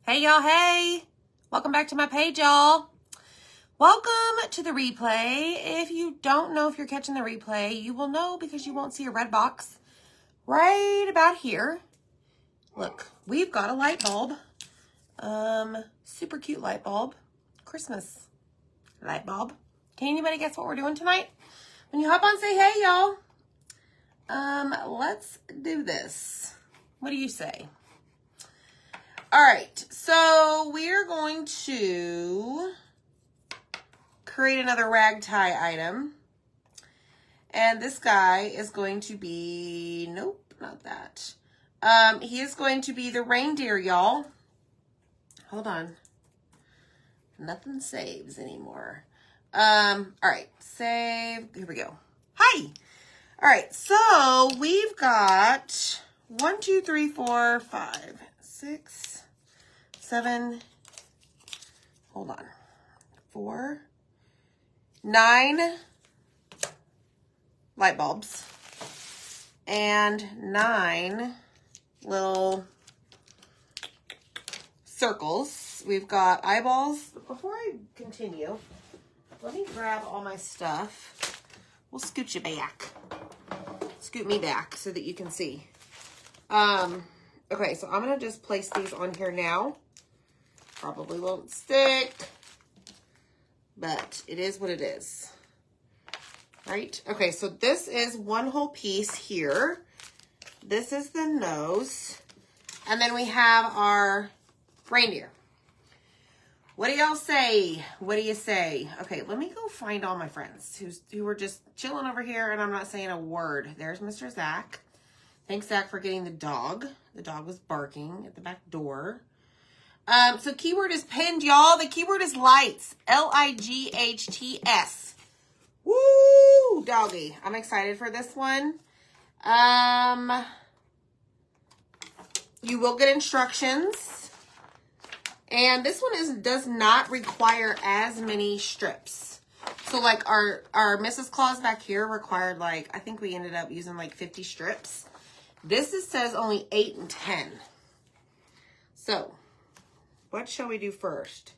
Hey y'all, hey! Welcome back to my page, y'all. Welcome to the replay. If you don't know if you're catching the replay, you will know because you won't see a red box right about here. Look, we've got a light bulb. Super cute light bulb. Christmas light bulb. Can anybody guess what we're doing tonight? When you hop on, say hey, y'all. Let's do this. What do you say? All right, so we're going to create another rag tie item. And this guy is going to be, nope, not that. He is going to be the reindeer, y'all. Hold on. Nothing saves anymore. All right, save. Here we go. Hi. All right, so we've got 1, 2, 3, 4, 5, 6, 7, hold on, 4, 9 light bulbs and 9 little circles. We've got eyeballs. Before I continue, let me grab all my stuff. We'll scoot you back. Scoot me back so that you can see. Okay, so I'm going to just place these on here now. Probably won't stick, but it is what it is. Right? Okay, so this is one whole piece here. This is the nose. And then we have our reindeer. What do y'all say? What do you say? Okay, let me go find all my friends who were just chilling over here, and I'm not saying a word. There's Mr. Zach. Thanks, Zach, for getting the dog. The dog was barking at the back door. So keyword is pinned, y'all. The keyword is lights. Lights. Woo, doggy. I'm excited for this one. You will get instructions. And this one does not require as many strips. So like our Mrs. Claus back here required I think we ended up using 50 strips. This says only 8 and 10. So what shall we do first?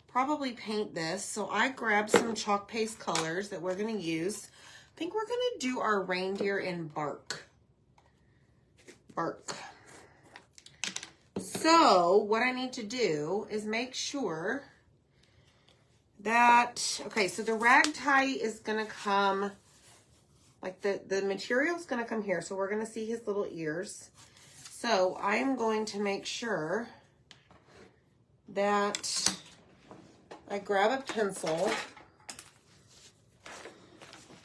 Probably paint this. So I grabbed some chalk paste colors that we're going to use. I think we're going to do our reindeer in bark. So what I need to do is make sure that, okay, so the rag tie is going to come, the material is going to come here. So we're going to see his little ears. So I am going to make sure that I grab a pencil.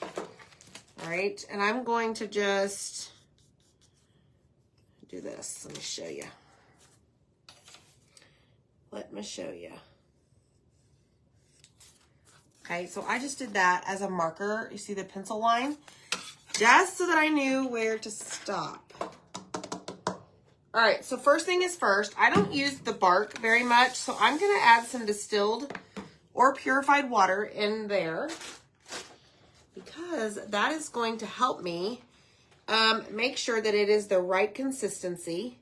All right, and I'm going to just do this. Let me show you. Okay, so I just did that as a marker. You see the pencil line? Just so that I knew where to stop. All right, so first thing is first. I don't use the bark very much, so I'm going to add some distilled or purified water in there because that is going to help me make sure that it is the right consistency.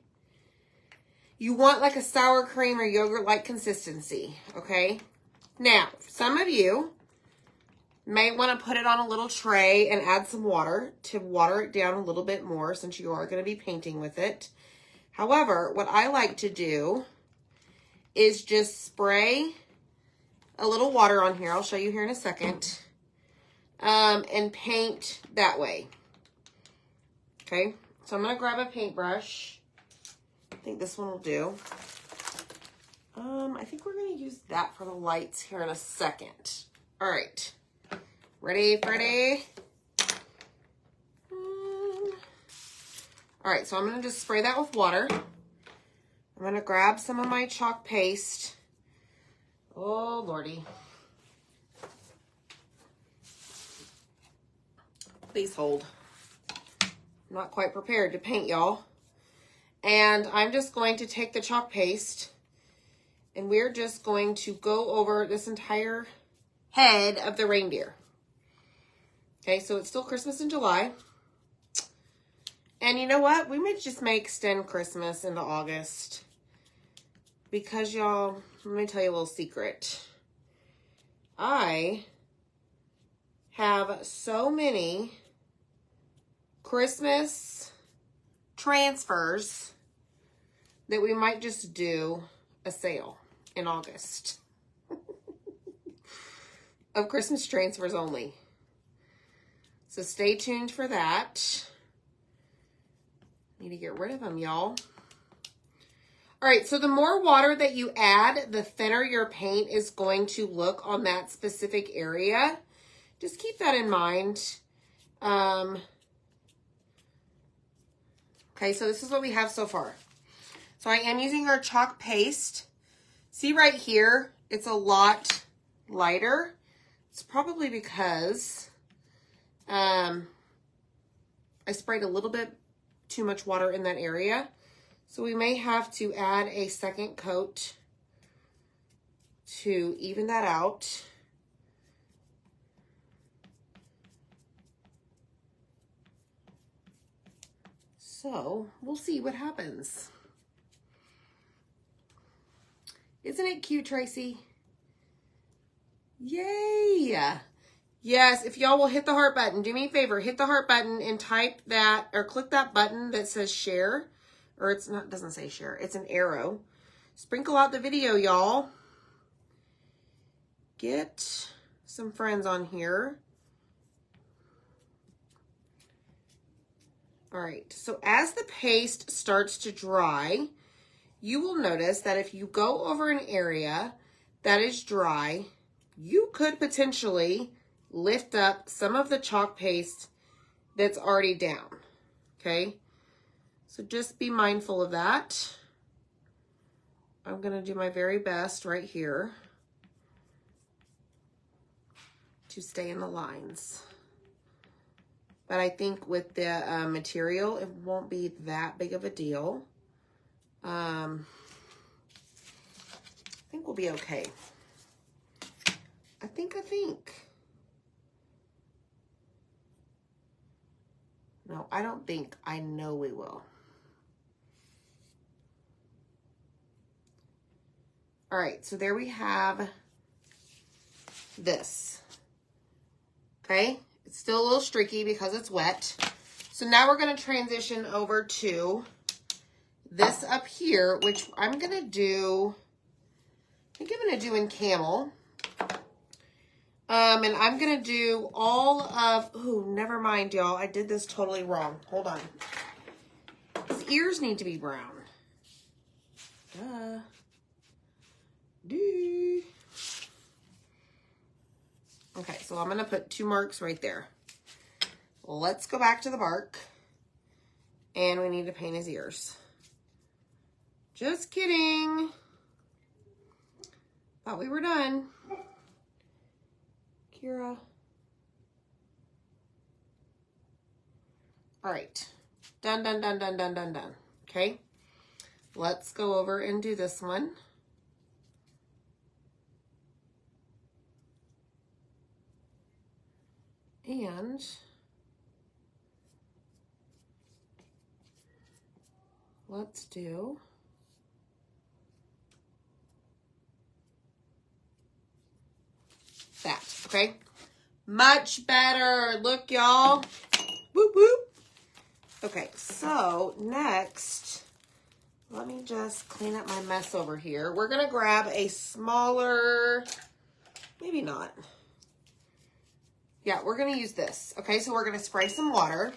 You want a sour cream or yogurt-like consistency, okay? Now, some of you may want to put it on a little tray and add some water to water it down a little bit more since you are going to be painting with it. However, what I like to do is just spray a little water on here. I'll show you here in a second. And paint that way. Okay, so I'm going to grab a paintbrush. I think this one will do. I think we're going to use that for the lights here in a second. All right. Ready, Freddie? All right, so I'm going to just spray that with water. I'm going to grab some of my chalk paste. Oh, Lordy. Please hold. I'm not quite prepared to paint, y'all. And I'm just going to take the chalk paste and we're just going to go over this entire head of the reindeer. Okay, so it's still Christmas in July. And you know what? We may just extend Christmas into August. because y'all, let me tell you a little secret. I have so many Christmas transfers that we might just do a sale in August of Christmas transfers only. So stay tuned for that. Need to get rid of them, y'all. All right, so the more water that you add, the thinner your paint is going to look on that specific area. Just keep that in mind. Okay, so this is what we have so far. So I am using our chalk paste. See right here, it's a lot lighter. It's probably because I sprayed a little bit too much water in that area. So we may have to add a second coat to even that out. So we'll see what happens. Isn't it cute, Tracy? Yay! Yes, if y'all will hit the heart button, do me a favor, hit the heart button and type that, or click that button that says share. Or it's not, doesn't say share, it's an arrow. Sprinkle out the video, y'all. Get some friends on here. All right, so as the paste starts to dry, you will notice that if you go over an area that is dry, you could potentially lift up some of the chalk paste that's already down, okay? So just be mindful of that. I'm gonna do my very best right here to stay in the lines. But I think with the material, it won't be that big of a deal. I think we'll be okay. I think. No, I don't think. I know we will. All right, so there we have this. Okay, it's still a little streaky because it's wet. So now we're going to transition over to this up here, which I'm going to do, I think I'm going to do in camel. And I'm going to do all of, oh, never mind, y'all. I did this totally wrong. Hold on. His ears need to be brown. Duh. Duh. Okay, so I'm going to put 2 marks right there. Let's go back to the bark. And we need to paint his ears. Just kidding. Thought we were done. Kira. All right. Done. Okay. Let's go over and do this one. And let's do that, okay? Much better. Look, y'all. Whoop, whoop. Okay, so next, let me just clean up my mess over here. We're going to grab a smaller, maybe not. Yeah, we're going to use this. Okay, so we're going to spray some water.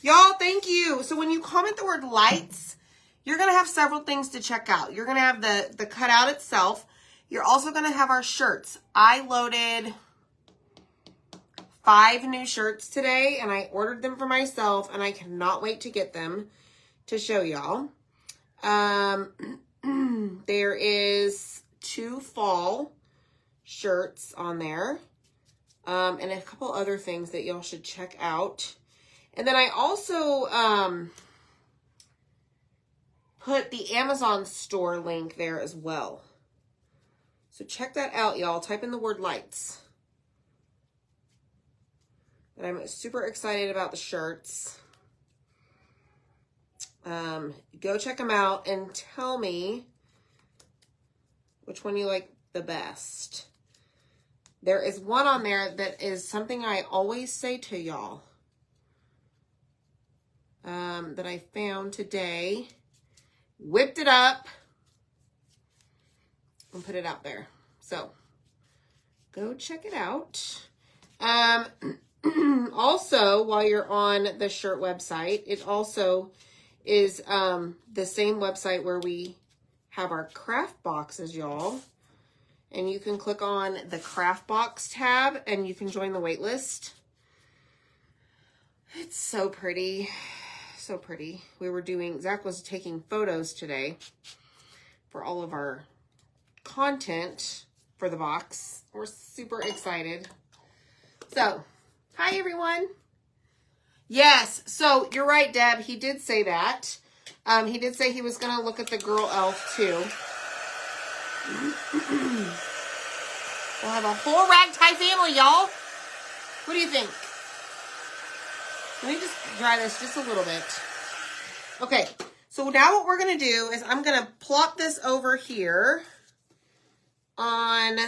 Y'all, thank you. So when you comment the word lights, you're going to have several things to check out. You're going to have the cutout itself. You're also going to have our shirts. I loaded 5 new shirts today, and I ordered them for myself, and I cannot wait to get them to show y'all. There is 2 fall shirts on there, and a couple other things that y'all should check out. And then I also put the Amazon store link there as well. So check that out, y'all. Type in the word lights. But I'm super excited about the shirts. Go check them out and tell me Which one you like the best? There is one on there that is something I always say to y'all. That I found today. Whipped it up and put it out there. So go check it out. Also, while you're on the shirt website, it also is the same website where we have our craft boxes, y'all. And you can click on the craft box tab and you can join the wait list. It's so pretty. So pretty. Zach was taking photos today for all of our content for the box. We're super excited. So, hi everyone. Yes, so you're right, Deb. He did say that. He did say he was going to look at the girl elf too. We'll have a whole ragtime family, y'all. What do you think? Let me just dry this just a little bit. Okay, so now what we're going to do is I'm going to plop this over here on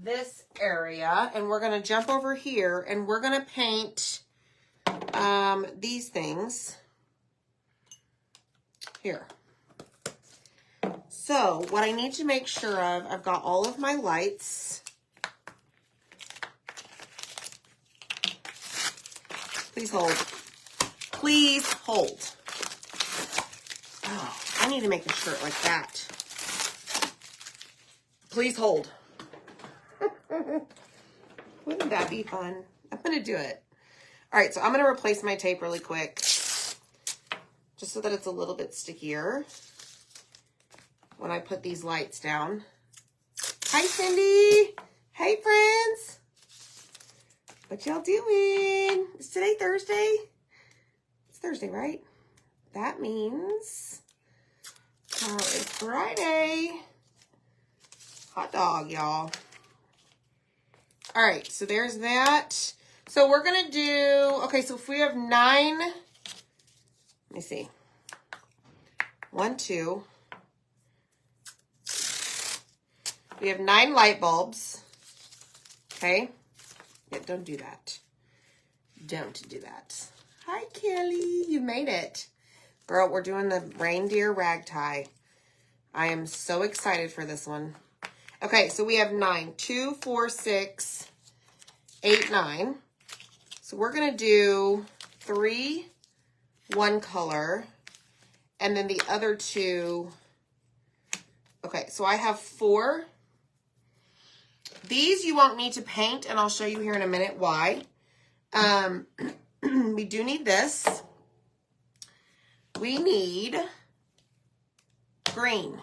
this area. And we're going to jump over here and we're going to paint these things here. So what I need to make sure of, I've got all of my lights. Please hold. Please hold. Oh, I need to make a shirt like that. Please hold. Wouldn't that be fun? I'm going to do it. All right, so I'm going to replace my tape really quick just so that it's a little bit stickier when I put these lights down. Hi, Cindy. Hey, friends. What y'all doing? Is today Thursday? It's Thursday, right? That means tomorrow is Friday. Hot dog, y'all. All right, so there's that. So we're going to do, okay, so if we have 9, let me see. 1, 2. We have 9 light bulbs. Okay. Yeah, don't do that. Don't do that. Hi, Kelly. You made it. Girl, we're doing the reindeer rag tie. I am so excited for this one. Okay, so we have 9. 2, 4, 6, 8, 9. So we're going to do 3, one color, and then the other 2. Okay, so I have 4. These you won't need to paint, and I'll show you here in a minute why. We do need this. We need green,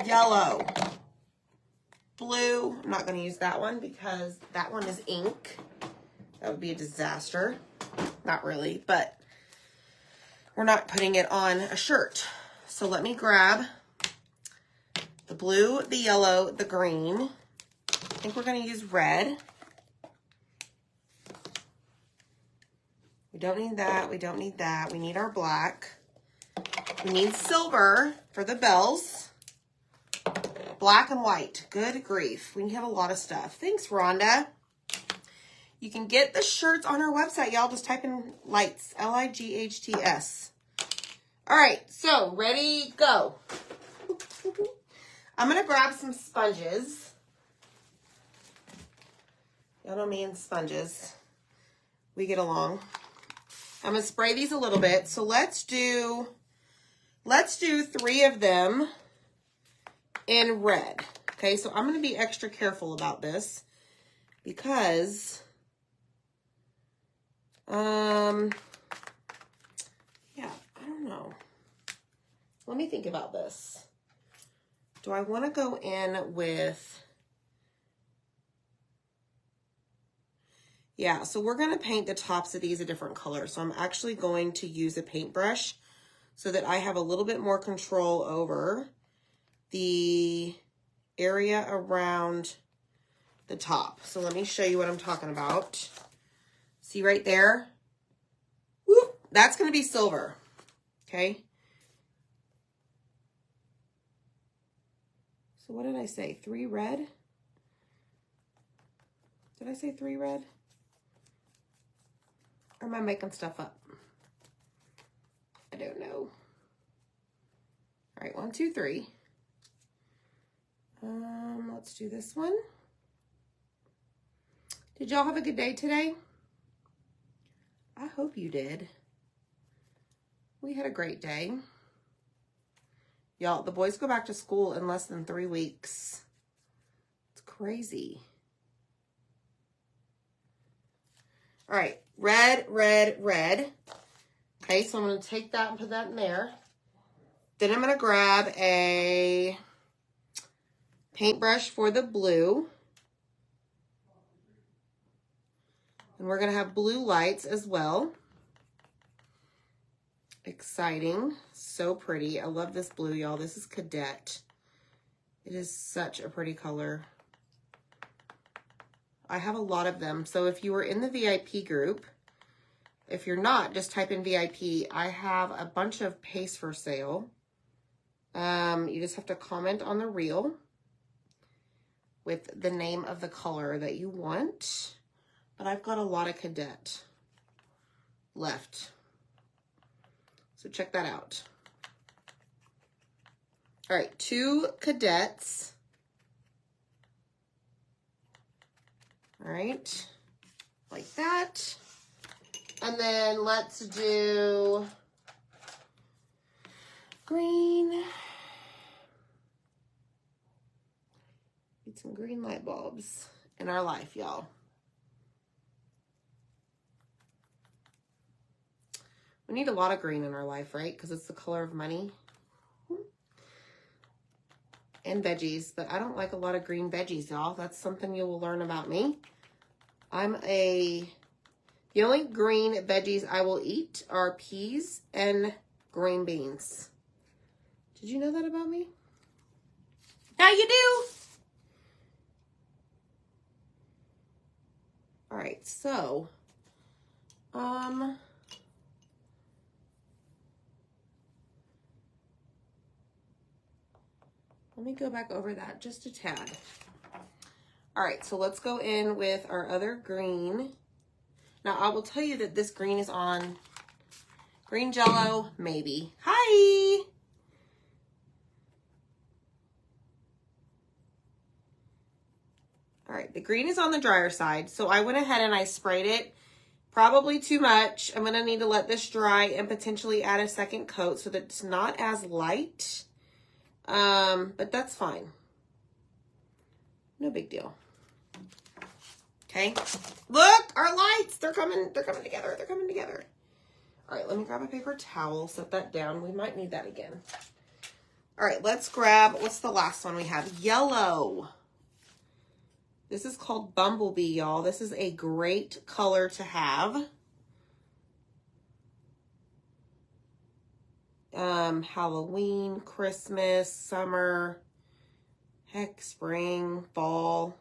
yellow, blue. I'm not going to use that one because that one is ink. That would be a disaster. Not really, but we're not putting it on a shirt. So let me grab the blue, the yellow, the green. I think we're going to use red. We don't need that. We don't need that. We need our black. We need silver for the bells. Black and white. Good grief. We have a lot of stuff. Thanks, Rhonda. You can get the shirts on our website, y'all. Just type in lights. Lights. All right. So, ready, go. I'm going to grab some sponges. Y'all know me and sponges. We get along. I'm going to spray these a little bit. So let's do 3 of them in red. Okay, so I'm going to be extra careful about this because, yeah, I don't know. Let me think about this. Do I want to go in with, yeah, so we're going to paint the tops of these a different color. So I'm actually going to use a paintbrush so that I have a little bit more control over the area around the top. So let me show you what I'm talking about. See right there? Whoop, that's going to be silver. Okay. So what did I say? 3 red? Did I say 3 red? Or am I making stuff up? I don't know. All right, 1, 2, 3. Let's do this one. Did y'all have a good day today? I hope you did. We had a great day. Y'all, the boys go back to school in less than 3 weeks. It's crazy. All right, red, red, red. Okay, so I'm going to take that and put that in there. Then I'm going to grab a paintbrush for the blue. And we're going to have blue lights as well. Exciting. So pretty. I love this blue, y'all. This is Cadet. It is such a pretty color. I have a lot of them. So if you were in the VIP group, if you're not, just type in VIP. I have a bunch of paste for sale. You just have to comment on the reel with the name of the color that you want. But I've got a lot of Cadet left. So check that out. All right, 2 Cadets. All right, like that. And then let's do green. Need some green light bulbs in our life, y'all. We need a lot of green in our life, right? Because it's the color of money. And veggies, but I don't like a lot of green veggies, y'all. That's something you will learn about me. The only green veggies I will eat are peas and green beans. Did you know that about me? Now you do. All right, so, let me go back over that just a tad. All right, so let's go in with our other green. Now, I will tell you that this green is on green Jell-O, maybe. Hi! All right, the green is on the drier side, so I went ahead and I sprayed it. Probably too much. I'm gonna need to let this dry and potentially add a second coat so that it's not as light. But that's fine. No big deal. Okay. Look, our lights, they're coming together. They're coming together. All right, let me grab a paper towel, set that down. We might need that again. All right, let's grab, what's the last one we have? Yellow. This is called Bumblebee, y'all. This is a great color to have. Halloween, Christmas, summer, heck, spring, fall.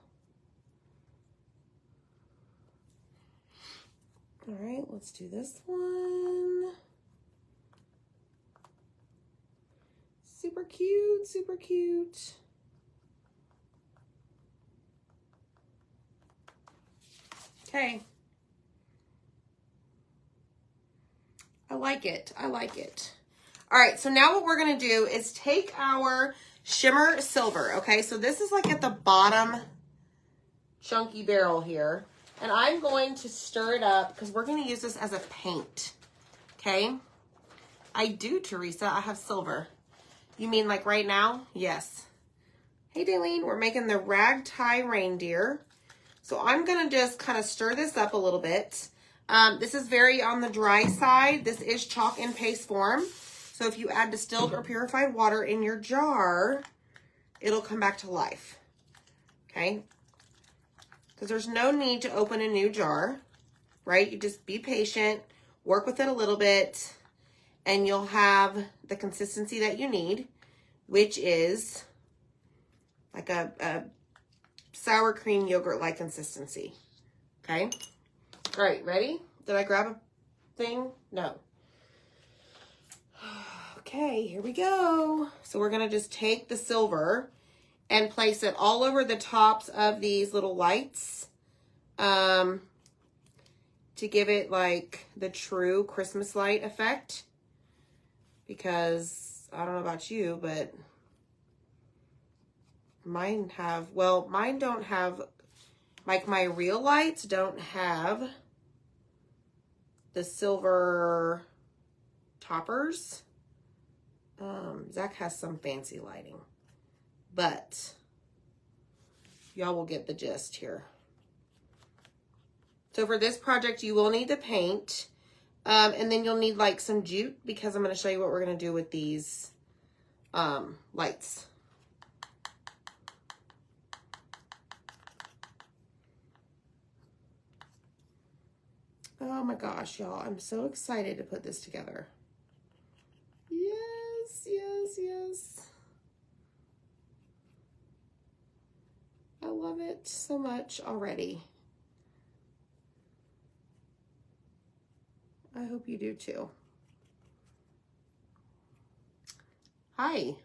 All right, let's do this one. Super cute, super cute. Okay. I like it. I like it. All right, so now what we're going to do is take our shimmer silver, okay? So this is like at the bottom chunky barrel here. And I'm going to stir it up because we're going to use this as a paint, okay? I do, Teresa. I have silver. You mean like right now? Yes. Hey, Daleen, we're making the ragtie reindeer. So I'm going to just kind of stir this up a little bit. This is very on the dry side. This is chalk and paste form. So if you add distilled or purified water in your jar, it'll come back to life, okay? Because there's no need to open a new jar, right? You just be patient, work with it a little bit, and you'll have the consistency that you need, which is like a sour cream yogurt-like consistency, okay? All right, ready? Did I grab a thing? No. Okay, here we go. So we're gonna just take the silver and place it all over the tops of these little lights to give it like the true Christmas light effect. Because I don't know about you, but mine have, well, mine don't have, like my real lights don't have the silver toppers. Zach has some fancy lighting, but y'all will get the gist here. So for this project, you will need the paint, and then you'll need like some jute, because I'm going to show you what we're going to do with these lights. Oh my gosh, y'all, I'm so excited to put this together. Yes, yes, yes. I love it so much already. I hope you do too. Hi.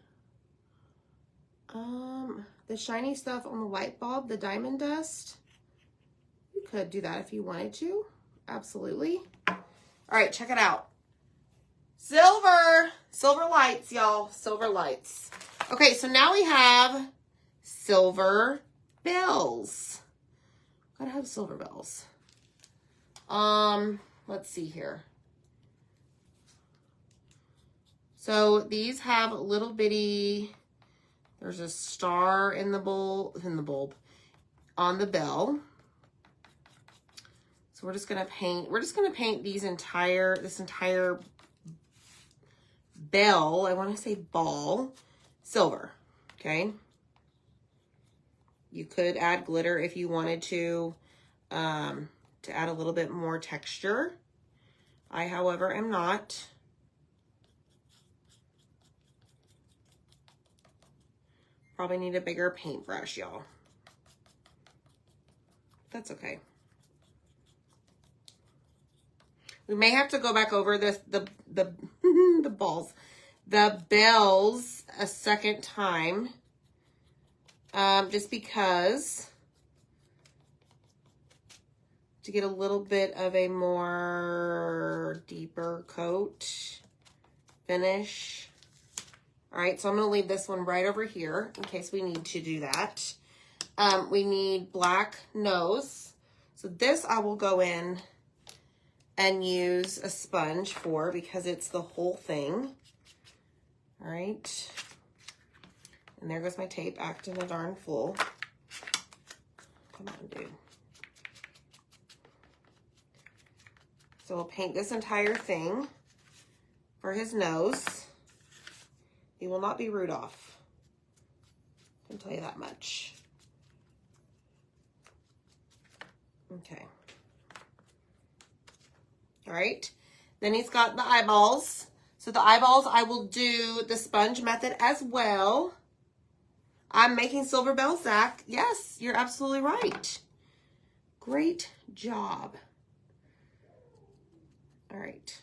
The shiny stuff on the light bulb, the diamond dust, you could do that if you wanted to. Absolutely. All right, check it out. Silver lights, y'all. Silver lights. Okay, so now we have silver bells. Gotta have silver bells. Let's see here. So these have little bitty, there's a star in the bulb, on the bell. So we're just gonna paint this entire bell, I want to say ball, silver, okay? You could add glitter if you wanted to add a little bit more texture. I, however, am not. Probably need a bigger paintbrush, y'all. That's okay. We may have to go back over the the bells a second time, just because, to get a little bit of a more deeper coat finish. All right, so I'm going to leave this one right over here in case we need to do that. We need black nose. So this I will go in and use a sponge for, because it's the whole thing. All right. And there goes my tape acting a darn fool. Come on, dude. So we'll paint this entire thing for his nose. He will not be Rudolph. I can tell you that much. Okay. All right. Then he's got the eyeballs. So the eyeballs, I will do the sponge method as well. I'm making silver bells, Zach. Yes, you're absolutely right. Great job. All right.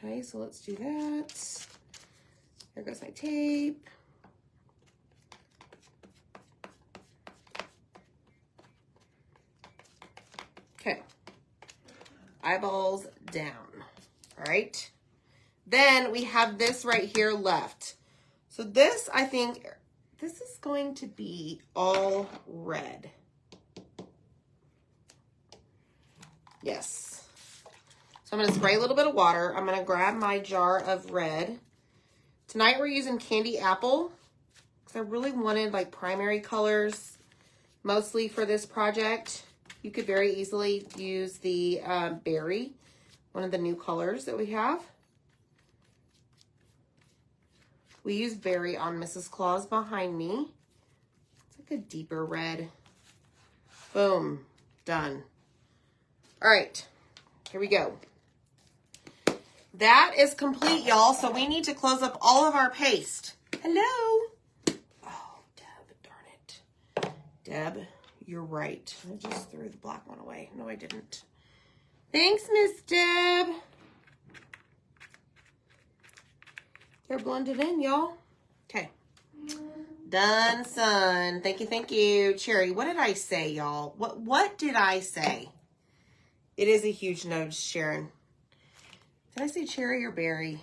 Okay, so let's do that. There goes my tape. Okay. Eyeballs down. All right. Then we have this right here left. So this, I think, this is going to be all red. Yes. So I'm going to spray a little bit of water. I'm going to grab my jar of red. Tonight we're using candy apple, because I really wanted like primary colors mostly for this project. You could very easily use the berry, one of the new colors that we have. We use berry on Mrs. Claus behind me. It's like a deeper red. Boom. Done. All right. Here we go. That is complete, y'all. So we need to close up all of our paste. Hello. Oh, Deb, darn it. Deb, you're right. I just threw the black one away. No, I didn't. Thanks, Miss Deb. They're blended in, y'all. Okay. Done, son. Thank you, thank you. Cherry, what did I say, y'all? What did I say? It is a huge node, Sharon. Did I say cherry or berry?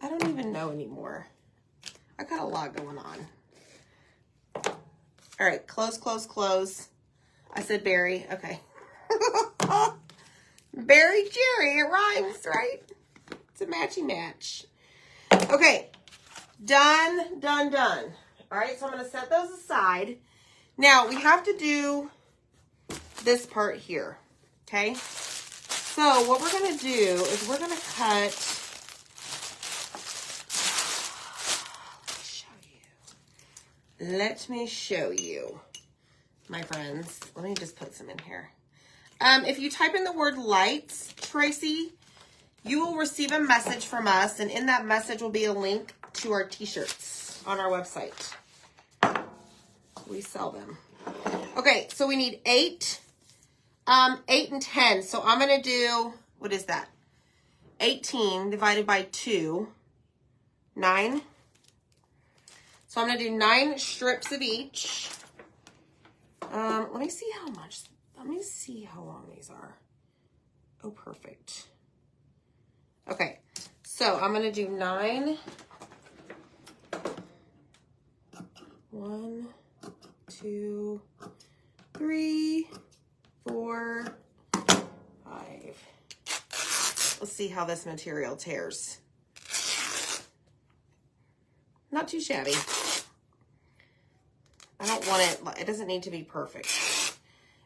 I don't even know anymore. I got a lot going on. All right, close, close, close. I said berry. Okay. Berry cherry. It rhymes, right? It's a matchy match. Okay. Done, done, done. All right, so I'm going to set those aside. Now, we have to do this part here. Okay? So, what we're going to do is we're going to cut... Let me show you, my friends. Let me just put some in here. If you type in the word lights, Tracy, you will receive a message from us, and in that message will be a link to our t-shirts on our website. We sell them. Okay, so we need 8 and 10. So I'm going to do, what is that? 18 divided by 2, 9. So I'm going to do 9 strips of each. Let me see how much, let me see how long these are. Oh, perfect. Okay, so I'm going to do 9. 1, 2, 3, 4, 5. Let's see how this material tears. Not too shabby. I don't want it, it doesn't need to be perfect.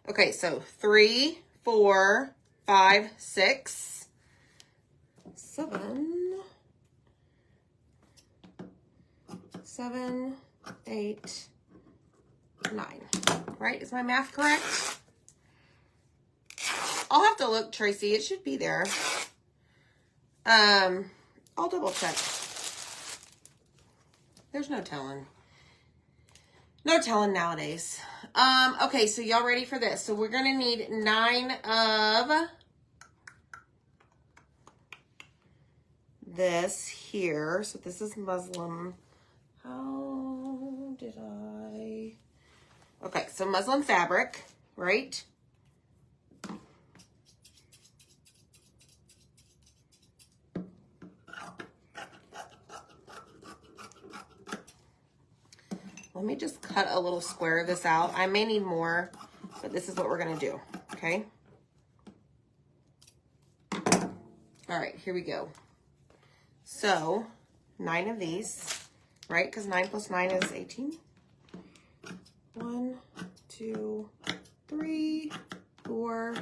Okay, so 3, 4, 5, 6, 7, 8, 9. Right? Is my math correct? I'll have to look, Tracy. It should be there. I'll double check. There's no telling. No telling nowadays. Okay, so y'all ready for this? So we're gonna need 9 of this here. So this is muslin. How did I? Okay, so muslin fabric, right? Let me just cut a little square of this out. I may need more, but this is what we're gonna do, okay? All right, here we go. So, 9 of these, right? Because 9 plus 9 is 18. 1, 2, 3, 4.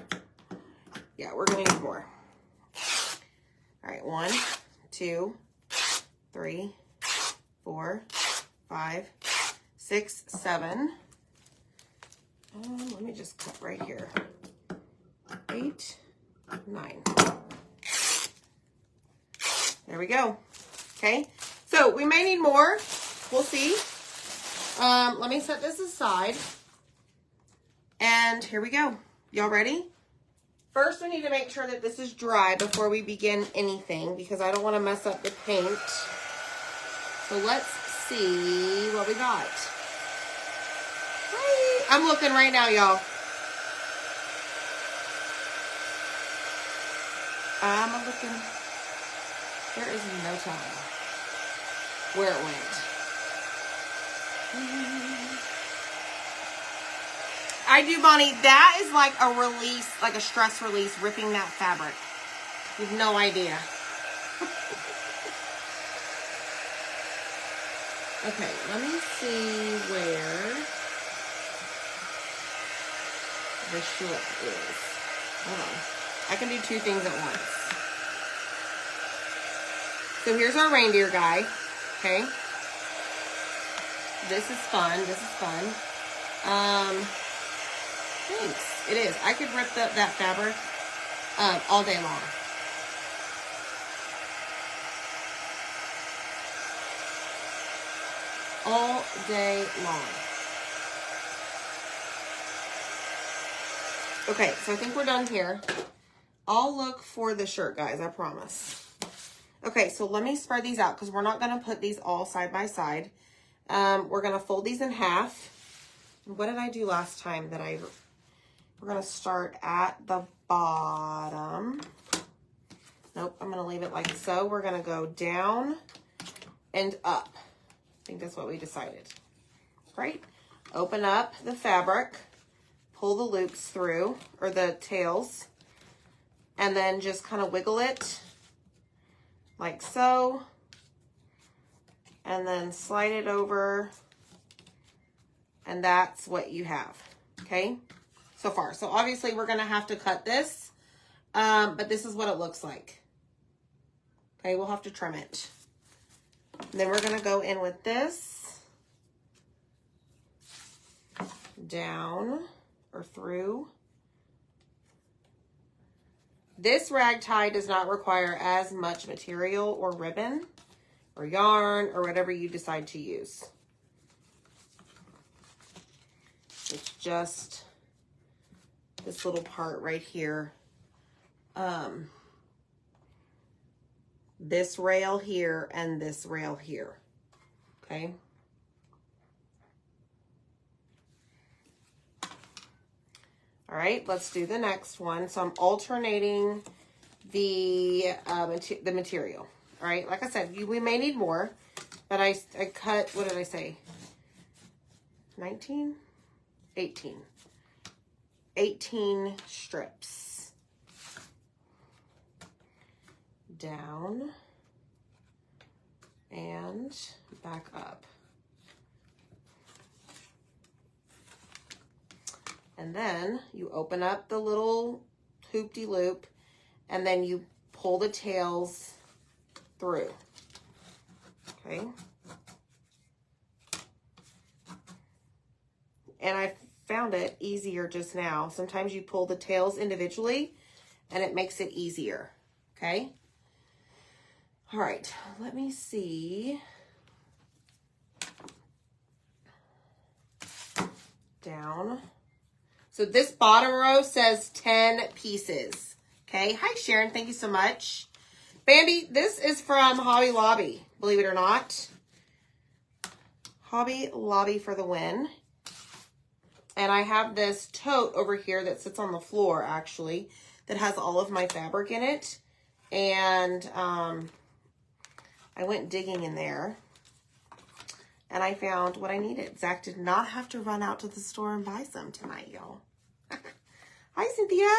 Yeah, we're gonna need more. All right, 1, 2, 3, 4, 5, 6, 7. Let me just cut right here. 8, 9. There we go. Okay, so we may need more. We'll see. Let me set this aside. And here we go. Y'all ready? First, we need to make sure that this is dry before we begin anything because I don't want to mess up the paint. So let's see what we got. Hi. I'm looking right now, y'all. I'm looking. There is no telling where it went. I do, Bonnie. That is like a release, like a stress release, ripping that fabric. You have no idea. Okay, let me see where the strip is. Hold on. I can do 2 things at once. So here's our reindeer guy, okay? This is fun. This is fun. Thanks. It is. I could rip that fabric all day long. All day long. Okay, so I think we're done here. I'll look for the shirt, guys. I promise. Okay, so let me spread these out because we're not going to put these all side by side. We're going to fold these in half. What did I do last time that we're going to start at the bottom. Nope, I'm going to leave it like so. We're going to go down and up. I think that's what we decided. Right? Open up the fabric, pull the loops through, or the tails, and then just kind of wiggle it like so. And then slide it over, and that's what you have, okay, so far. So obviously we're gonna have to cut this, but this is what it looks like. Okay, we'll have to trim it. And then we're gonna go in with this, down or through. This rag tie does not require as much material or ribbon or yarn or whatever you decide to use. It's just this little part right here. This rail here and this rail here, okay? All right, let's do the next one. So I'm alternating the material. All right, like I said, we may need more, but I cut, what did I say? 19? 18. 18 strips. Down and back up. And then you open up the little hoop-de-loop and then you pull the tails through, okay? And I found it easier just now. Sometimes you pull the tails individually and it makes it easier, okay? All right, let me see. Down. So this bottom row says 10 pieces, okay? Hi, Sharon, thank you so much. Bambi, this is from Hobby Lobby, believe it or not. Hobby Lobby for the win. And I have this tote over here that sits on the floor, actually, that has all of my fabric in it. And I went digging in there, and I found what I needed. Zach did not have to run out to the store and buy some tonight, y'all. Hi, Cynthia.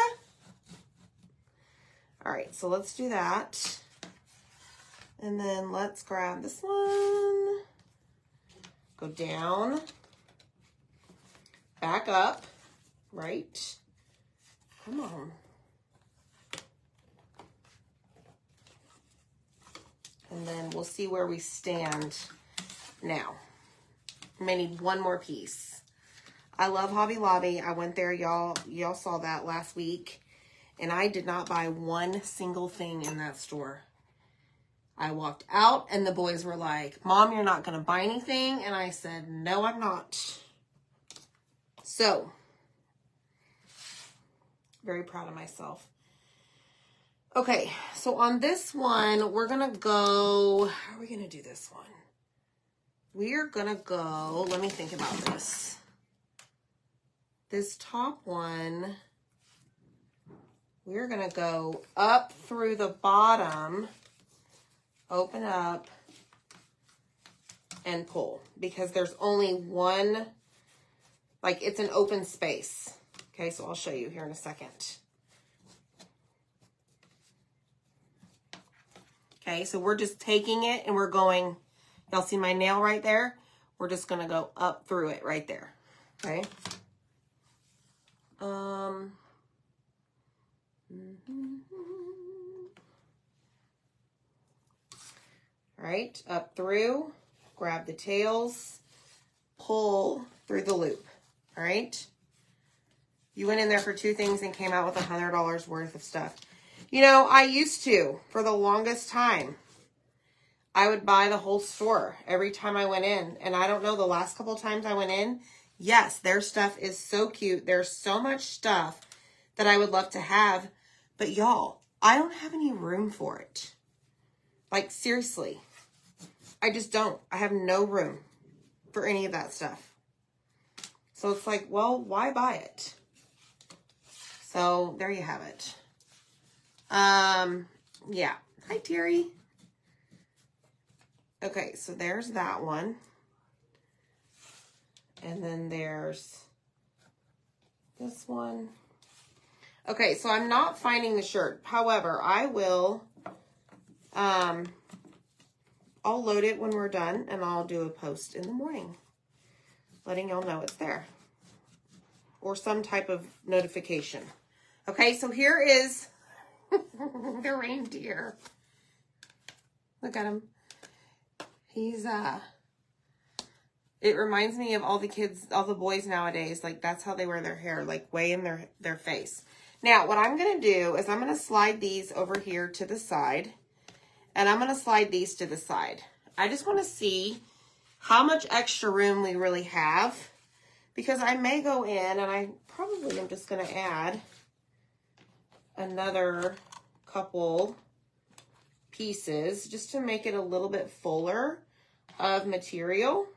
All right, so let's do that. And then let's grab this one. Go down. Back up. Right. Come on. And then we'll see where we stand now. I may need one more piece. I love Hobby Lobby. I went there, y'all saw that last week. And I did not buy one single thing in that store. I walked out and the boys were like, Mom, you're not going to buy anything? And I said, no, I'm not. So, very proud of myself. Okay, so on this one, we're going to go, how are we going to do this one? We're going to go, let me think about this. This top one, we're going to go up through the bottom, open up, and pull. Because there's only one, like it's an open space. Okay, so I'll show you here in a second. Okay, so we're just taking it and we're going, y'all see my nail right there? We're just going to go up through it right there. Okay. All right, up through, grab the tails, pull through the loop. All right. You went in there for 2 things and came out with $100 worth of stuff. You know, I used to, for the longest time, I would buy the whole store every time I went in. And I don't know, the last couple of times I went in, yes, their stuff is so cute. There's so much stuff that I would love to have. But y'all, I don't have any room for it. Like, seriously. I just don't. I have no room for any of that stuff. So it's like, well, why buy it? So there you have it. Yeah. Hi, Terry. Okay, so there's that one. And then there's this one. Okay, so I'm not finding the shirt. However, I will, I'll load it when we're done, and I'll do a post in the morning, letting y'all know it's there. Or some type of notification. Okay, so here is the reindeer. Look at him. He's, it reminds me of all the kids, all the boys nowadays. Like, that's how they wear their hair, like way in their face. Now, what I'm going to do is I'm going to slide these over here to the side. And I'm going to slide these to the side. I just want to see how much extra room we really have. Because I may go in and I probably am just going to add another couple pieces just to make it a little bit fuller of material.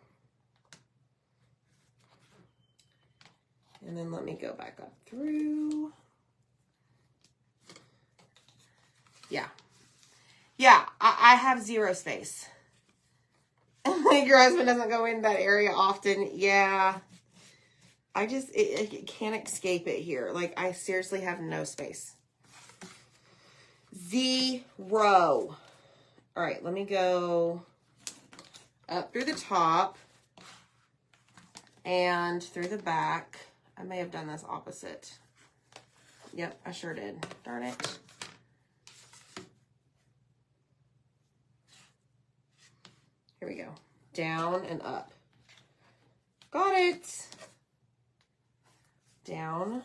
And then let me go back up through. Yeah. Yeah, I have zero space. Your husband doesn't go in that area often. Yeah. I just, it can't escape it here. Like, I seriously have no space. Zero. All right, let me go up through the top and through the back. I may have done this opposite. Yep, I sure did. Darn it. Here we go. Down and up. Got it. Down.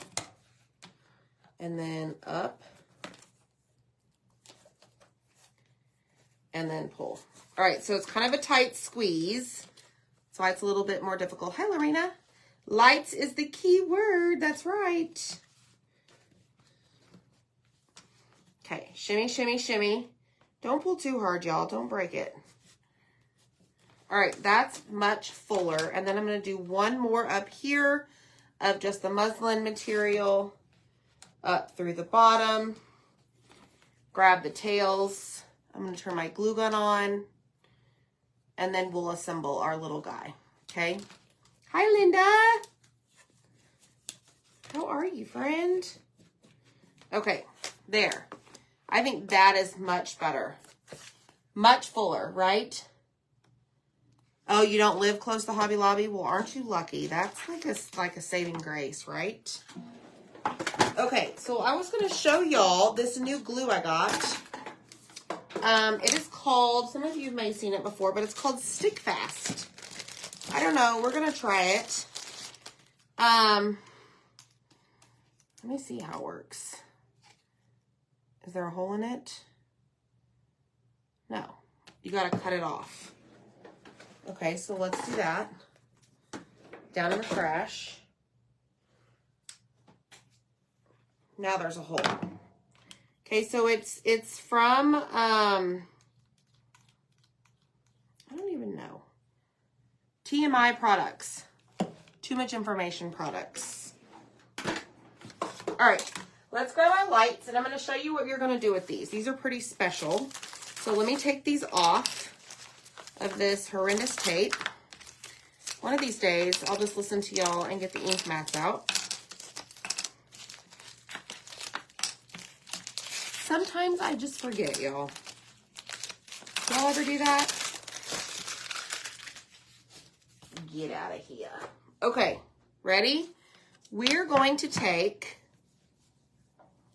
And then up. And then pull. All right, so it's kind of a tight squeeze. That's why it's a little bit more difficult. Hi, Lorena. Lights is the key word. That's right. Okay, shimmy, shimmy, shimmy. Don't pull too hard, y'all. Don't break it. All right, that's much fuller. And then I'm going to do one more up here of just the muslin material up through the bottom. Grab the tails. I'm going to turn my glue gun on. And then we'll assemble our little guy. Okay? Hi, Linda. How are you, friend? Okay, there. I think that is much better. Much fuller, right? Oh, you don't live close to Hobby Lobby? Well, aren't you lucky? That's like a saving grace, right? Okay, so I was going to show y'all this new glue I got. It is called, some of you may have seen it before, but it's called Stick Fast. I don't know. We're going to try it. Let me see how it works. Is there a hole in it? No. You got to cut it off. Okay, so let's do that. Down in the trash. Now there's a hole. Okay, so it's from, I don't even know. TMI products. Too much information products. All right, let's grab our lights, and I'm going to show you what you're going to do with these. These are pretty special. So let me take these off of this horrendous tape. One of these days, I'll just listen to y'all and get the ink mats out. Sometimes I just forget, y'all. Y'all ever do that? Get out of here. Okay, ready? We're going to take,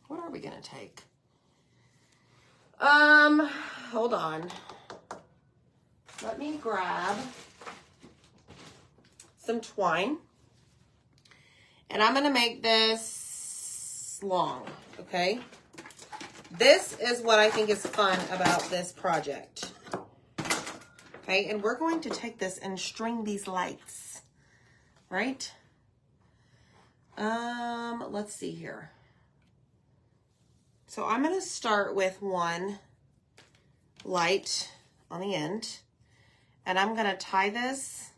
what are we going to take? Hold on. Let me grab some twine. And I'm going to make this long, okay? This is what I think is fun about this project. Okay, and we're going to take this and string these lights, right? Let's see here. So I'm going to start with one light on the end. And I'm gonna tie this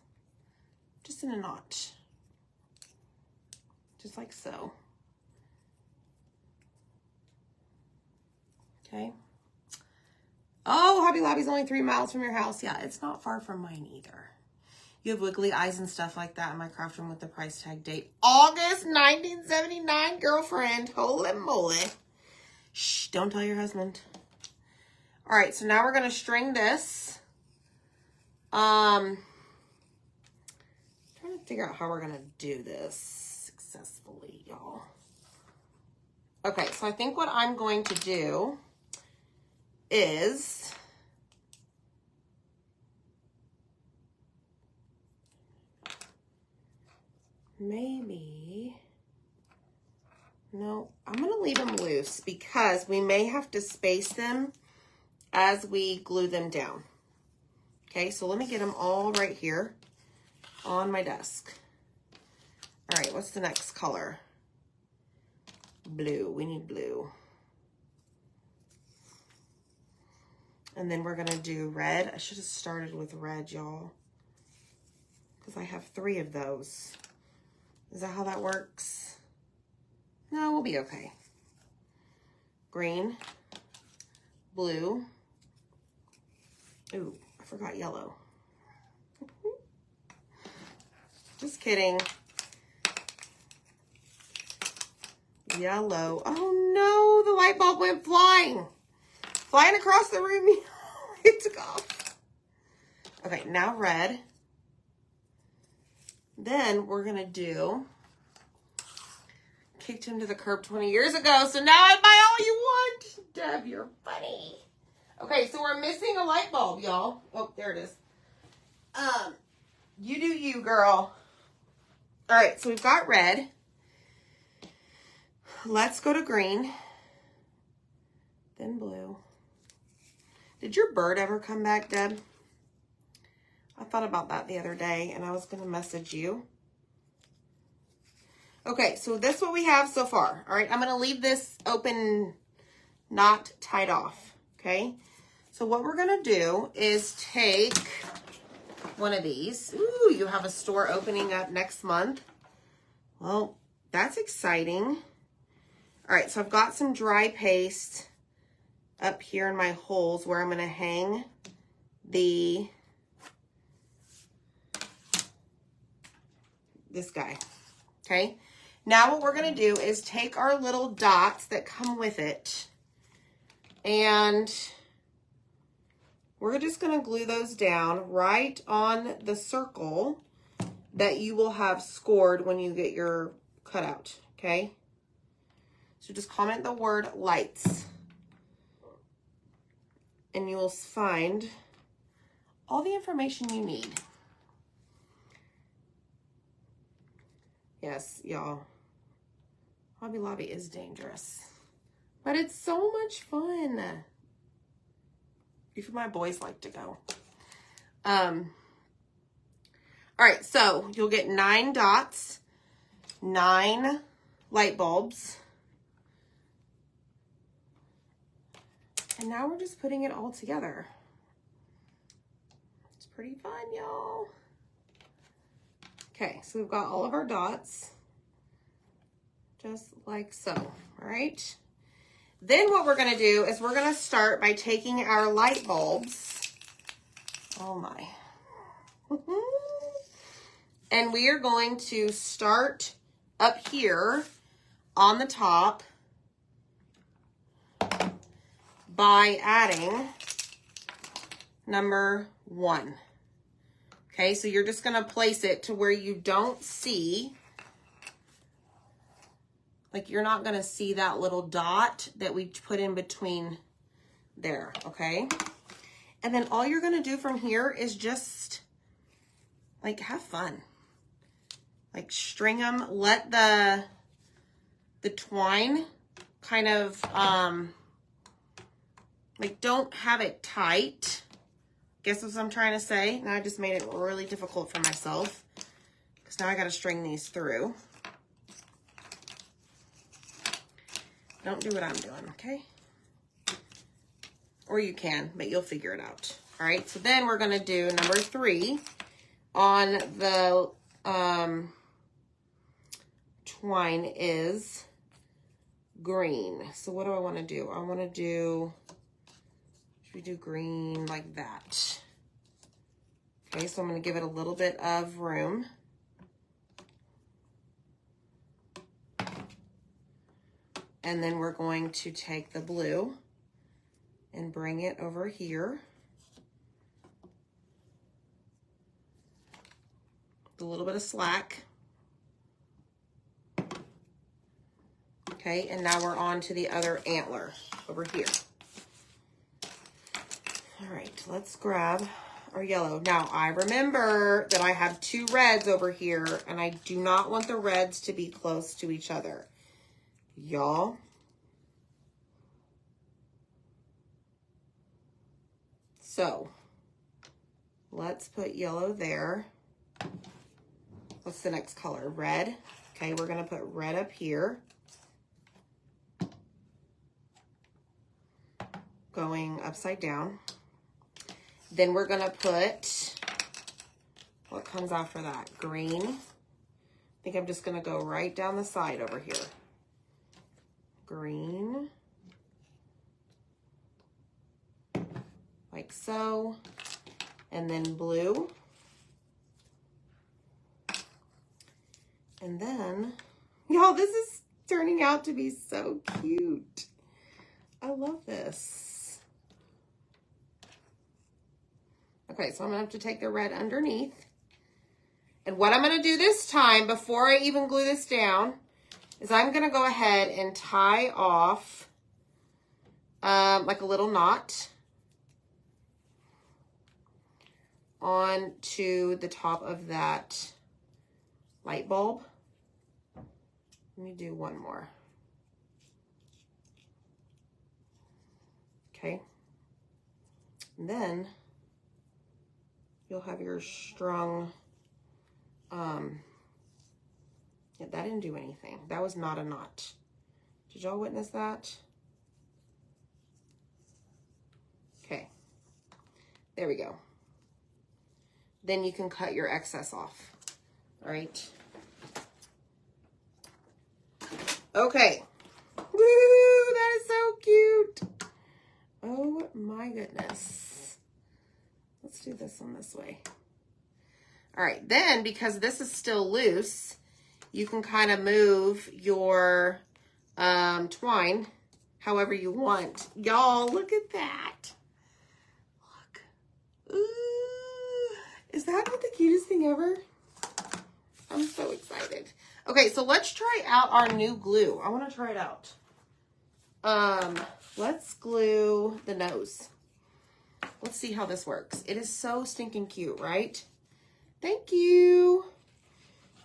just in a knot. Just like so. Okay. Oh, Hobby Lobby's only 3 miles from your house. Yeah, it's not far from mine either. You have wiggly eyes and stuff like that in my craft room with the price tag date. August 1979, girlfriend. Holy moly. Shh, don't tell your husband. All right, so now we're going to string this. Trying to figure out how we're going to do this successfully, y'all. Okay, so I think what I'm going to do is maybe, no, I'm going to leave them loose because we may have to space them as we glue them down. Okay, so let me get them all right here on my desk. All right, what's the next color? Blue, we need blue. And then we're gonna do red. I should have started with red, y'all, because I have 3 of those. Is that how that works? No, we'll be okay. Green, blue. Ooh, I forgot yellow. Just kidding. Yellow. Oh no, the light bulb went flying. Flying across the room. It took off. Okay, now red. Then we're gonna do, kicked him to the curb 20 years ago, so now I buy all you want. Deb, you're funny. Okay, so we're missing a light bulb, y'all. Oh, there it is. You do you, girl. All right, so we've got red. Let's go to green. Then blue. Did your bird ever come back, Deb? I thought about that the other day, and I was going to message you. Okay, so this is what we have so far. All right, I'm going to leave this open, not tied off, okay? So what we're going to do is take one of these. Ooh, you have a store opening up next month. Well, that's exciting. All right, so I've got some dry paste up here in my holes where I'm going to hang this guy, okay? Now what we're going to do is take our little dots that come with it, and we're just going to glue those down right on the circle that you will have scored when you get your cutout, okay? So just comment the word lights, and you will find all the information you need. Yes, y'all, Hobby Lobby is dangerous, but it's so much fun. Even my boys like to go. All right, so you'll get 9 dots, 9 light bulbs. And now we're just putting it all together. It's pretty fun, y'all. Okay, so we've got all of our dots, just like so, all right? Then what we're gonna do is we're gonna start by taking our light bulbs. Oh my. And we are going to start up here on the top by adding number 1. Okay, so you're just gonna place it to where you don't see, like you're not gonna see that little dot that we put in between there, okay? And then all you're gonna do from here is just like have fun. Like string them, let the twine kind of, like don't have it tight. Guess what I'm trying to say? Now I just made it really difficult for myself because now I got to string these through. Don't do what I'm doing, okay? or you can, but you'll figure it out. All right, so then we're gonna do number 3 on the twine is green. So what do I wanna do? I wanna do, should we do green like that? Okay, so I'm gonna give it a little bit of room. And then we're going to take the blue and bring it over here. A little bit of slack. Okay, and now we're on to the other antler over here. All right, let's grab our yellow. Now, I remember that I have 2 reds over here, and I do not want the reds to be close to each other. Y'all. So, let's put yellow there. What's the next color? Red. Okay, we're gonna put red up here. Going upside down. Then we're gonna put, what comes after that? Green. I think I'm just gonna go right down the side over here. Green. Like so. And then blue. And then, y'all, this is turning out to be so cute. I love this. Okay, so I'm gonna have to take the red underneath. And what I'm gonna do this time, before I even glue this down, is I'm gonna go ahead and tie off like a little knot onto the top of that light bulb. Let me do one more. Okay. And then you'll have your strung, yeah, that didn't do anything. That was not a knot. Did y'all witness that? Okay. There we go. Then you can cut your excess off. All right. Okay. Woo, that is so cute. Oh my goodness. Let's do this one this way. All right, then because this is still loose, you can kind of move your twine however you want. Y'all, look at that. Look. Ooh. Is that not the cutest thing ever? I'm so excited. Okay, so let's try out our new glue. I want to try it out. Let's glue the nose. Let's see how this works. It is so stinking cute, right? Thank you.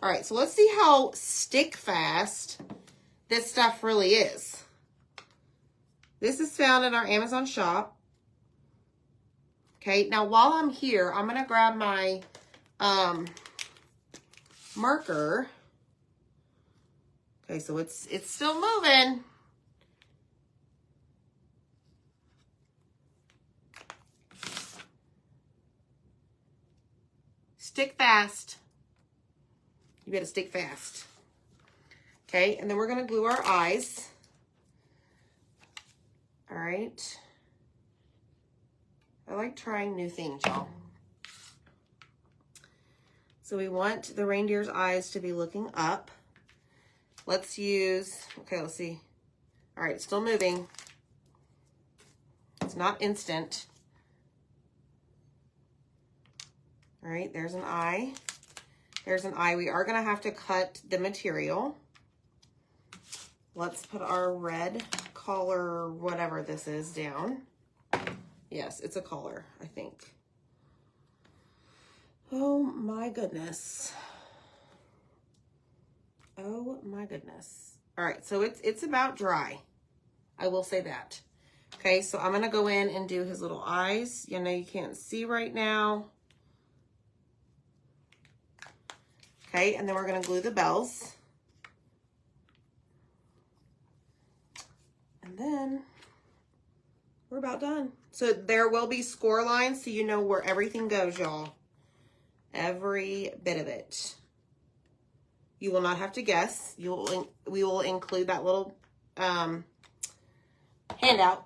All right, so let's see how stick fast this stuff really is. This is found in our Amazon shop. Okay, now while I'm here, I'm gonna grab my marker. Okay, so it's still moving. Stick fast. You better stick fast. Okay, and then we're gonna glue our eyes. All right. I like trying new things, y'all. So we want the reindeer's eyes to be looking up. Let's use, okay, let's see. All right, still moving. It's not instant. All right, there's an eye. There's an eye. We are gonna have to cut the material. Let's put our red collar, whatever this is, down. Yes, it's a collar, I think. Oh my goodness. Oh my goodness. All right, so it's about dry. I will say that. Okay, so I'm gonna go in and do his little eyes. You know, you can't see right now. Okay, and then we're gonna glue the bells. And then We're about done. So there will be score lines so you know where everything goes, y'all. Every bit of it. You will not have to guess. We will include that little handout.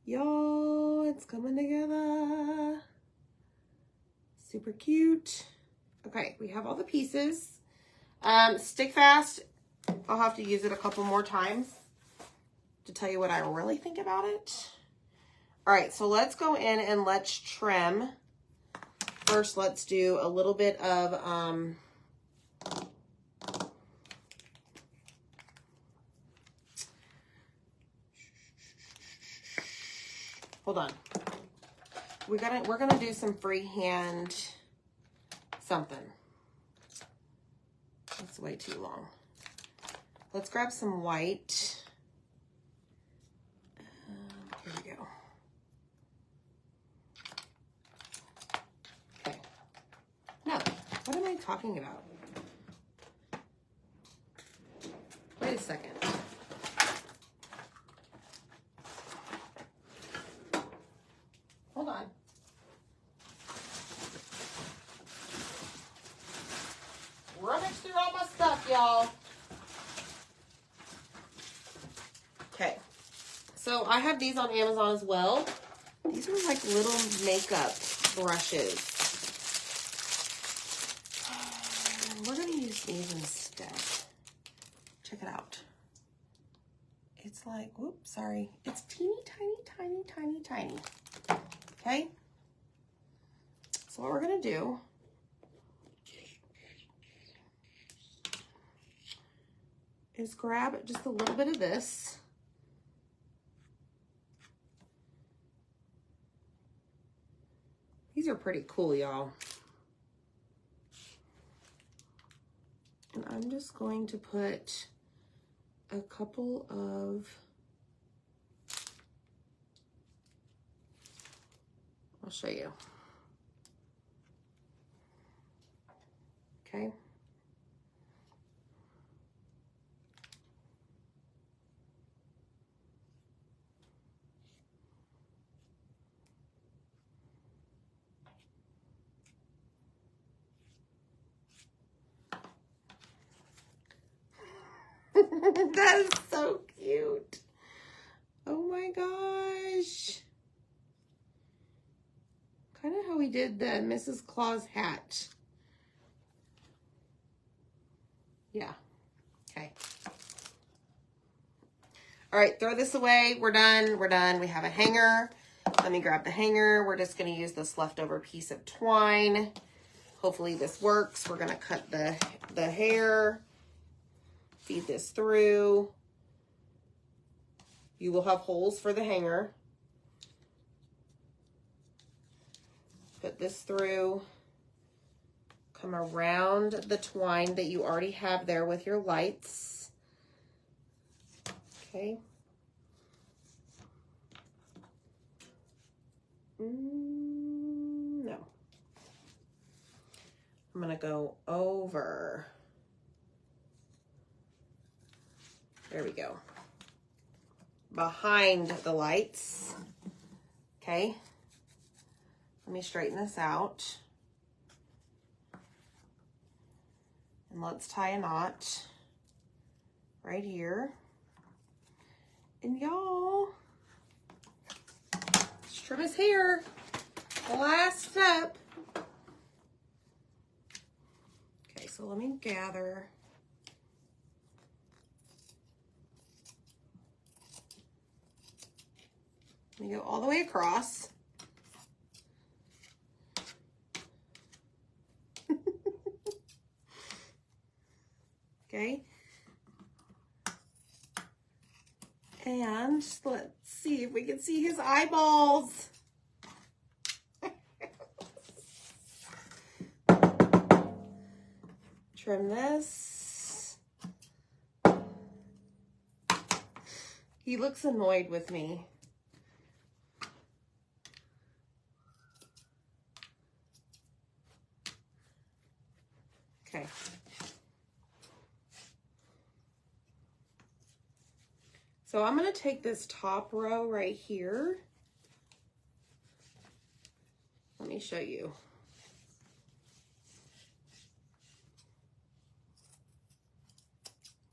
Y'all, it's coming together. Super cute. Okay, we have all the pieces. Stick fast. I'll have to use it a couple more times to tell you what I really think about it. All right, so let's go in and let's trim. First, let's do a little bit of hold on. We're gonna do some freehand something. That's way too long. Let's grab some white. Here we go. Okay. No, what am I talking about? Wait a second. Hold on. Rummage through all my stuff, y'all. Okay. So I have these on Amazon as well. These are like little makeup brushes. We're going to use these instead. Check it out. It's like, whoops, sorry. It's teeny, tiny, tiny, tiny, tiny. Okay? So what we're going to do is grab just a little bit of this. These are pretty cool, y'all. And I'm just going to put a couple of, I'll show you. Okay. That is so cute. Oh my gosh. Kind of how we did the Mrs. Claus hat. Yeah. Okay. All right, throw this away. We're done. We're done. We have a hanger. Let me grab the hanger. We're just going to use this leftover piece of twine. Hopefully this works. We're going to cut the hair. Feed this through. You will have holes for the hanger. Put this through. Come around the twine that you already have there with your lights. Okay. No. I'm going to go over. There we go. Behind the lights. Okay. Let me straighten this out. And let's tie a knot right here. And y'all, let's trim his hair. The last step. Okay, so let me gather. Let me go all the way across. Okay. And let's see if we can see his eyeballs. Trim this. He looks annoyed with me. Okay. So I'm going to take this top row right here. Let me show you.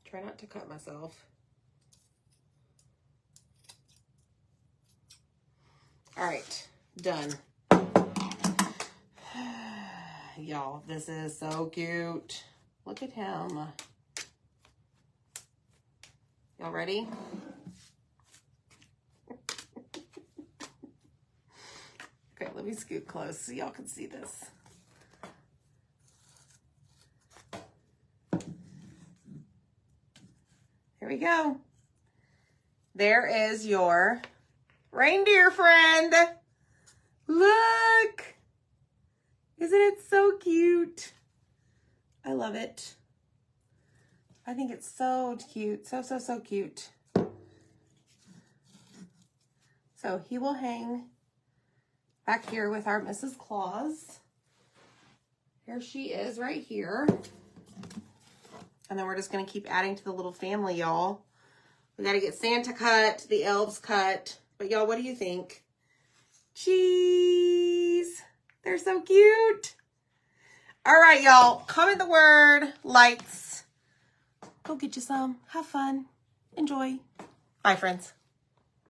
Try not to cut myself. All right, done. Y'all, this is so cute. Look at him. Y'all ready? Okay, let me scoot close so y'all can see this. Here we go. There is your reindeer friend. Look. Isn't it so cute? I love it. I think it's so cute. So, so, so cute. So he will hang back here with our Mrs. Claus. Here she is right here. And then we're just going to keep adding to the little family, y'all. We got to get Santa cut, the elves cut. But y'all, what do you think? Cheese. They're so cute. All right, y'all. Comment the word lights. Go get you some. Have fun. Enjoy. Bye, friends.